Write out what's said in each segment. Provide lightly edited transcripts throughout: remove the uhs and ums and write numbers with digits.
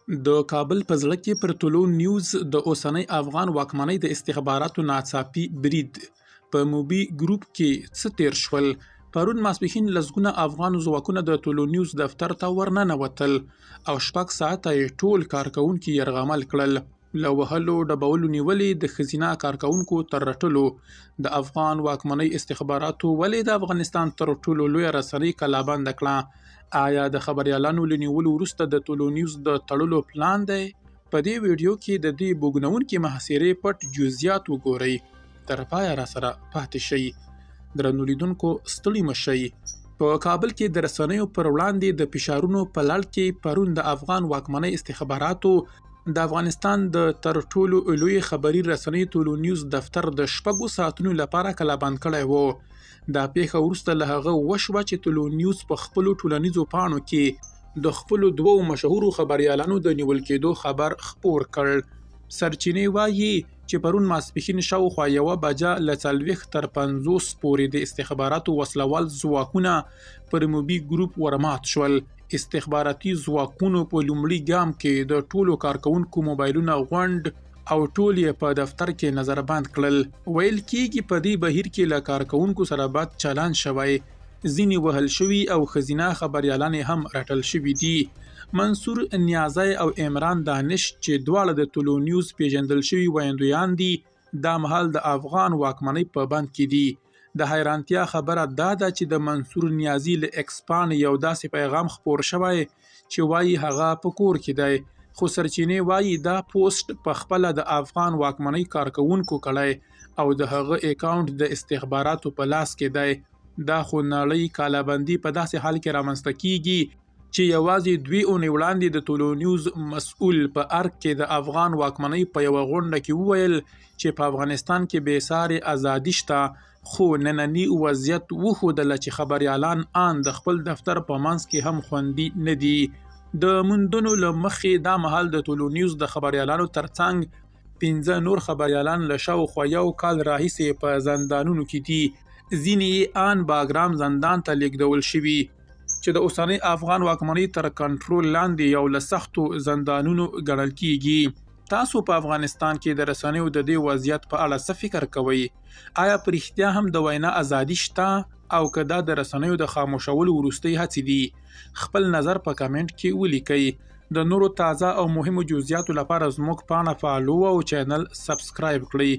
د کابل په زړه کې پر طلوع نیوز د اوسنۍ افغان واکمنۍ د استخباراتو ناڅاپي برید په موبي ګروپ کې څه تیر شول. پرون ماسپښین لسګونه افغان ځواکونه د طلوع نیوز دفتر ته ورننوتل او 6 ساعته یې ټول کارکوونکي یرغمل کړل. له وهلو ډبولو نیولې د ښځینه کارکوونکو تر رټلو د افغان واکمنۍ استخباراتو ولې د افغانستان تر ټولو لویه رسنۍ کلابند کړه؟ آیا د خبریالانو له نیولو وروسته د طلوع نیوز د تړلو پلان دی؟ په دې ویډیو کې د دې بوږنوونکې محاصرې پټ جزئیات وګورئ. تر پایه راسره پاتې شئ. درنو لیدونکو ستړي مه شئ. په کابل کې د رسنیو پر وړاندې د فشارونو په لړ کې پرون د افغان واکمنۍ استخباراتو د افغانستان د تر ټولو لوی خبري رسنۍ طلوع نیوز دفتر د 6 ساعتونو لپاره کلابند کړی و. دا پیښه وروسته له هغه وشوه چې طلوع نیوز په خپلو ټولنیزو پاڼو کې د خپلو 2 مشهورو خبریالانو د نیول کېدو خبر خپور کړ. سرچینې وایي چې پرون ماسپښین شاوخوا 1 بجه له 40 تر 50 پورې د استخباراتو وسلوال ځواکونه پر موبي ګروپ ورمات شول. استخباراتي ځواکونو په لومړي ګام کې د ټولو کارکوونکو موبایلونه غونډ او ټول یې په دفتر کې نظربند کړل. ویل کېږي په دې بهیر کې له کارکوونکو سره بد چلند شوی، ځینې وهل شوي او ښځینه خبریالانې هم رټل شوي دي. منصور نیازی او عمران دانش چې دواړه د طلوع نیوز پیژندل شوي ویندویان دي، دا مهال د افغان واکمنۍ په بند کې دي. د حیرانتیا خبره دا ده چې د منصور نیازي له ایکس پاڼې یو داسې پیغام خپور شوی چې وایي هغه په کور کې دی، خو سرچینې وایي دا پوسټ په خپله د افغان واکمنۍ کارکوونکو کړی او د هغه اکاونټ د استخباراتو په لاس کې دی. دا خو نړۍ کالابندي په داسې حال کې رامنځته کیږي چې یوازې 2 اونۍ وړاندې د طلوع نیوز مسؤل په ارګ کې د افغان واکمنۍ په یوه غونډه کې وویل چې په افغانستان کې بې ساري ازادي شته، خو نننی وضعیت وښودله چې خبریالان آن د خپل دفتر په منځ کې هم خوندي نه دي. د موندنو له مخې دا مهال د طلوع نیوز د خبریالانو ترڅنګ 15 نور خبریالان له شاوخوا 1 کال راهیسې په زندانونو کې دي. ځینې یې آن باګرام زندان ته لیږدول شوي چې د اوسنۍ افغان واکمنۍ تر کنټرول لاندې یو له سختو زندانونو ګڼل کیږي. تاسو په افغانستان کې د رسنیو د دې وضعیت په اړه څه فکر کوئ؟ آیا په رښتیا هم د وینا ازادي شته او که دا د رسنیو د خاموشولو وروستۍ هڅې دي؟ خپل نظر په کمنټ کې ولیکئ. د نورو تازه او مهمو جزئیاتو لپاره زموږ پاڼه فالو او چینل سبسکرایب کړئ.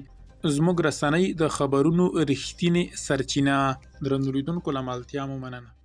زموږ رسنۍ د خبرونو رښتینې سرچینه. درنو لیدونکو له ملتیا مو مننه.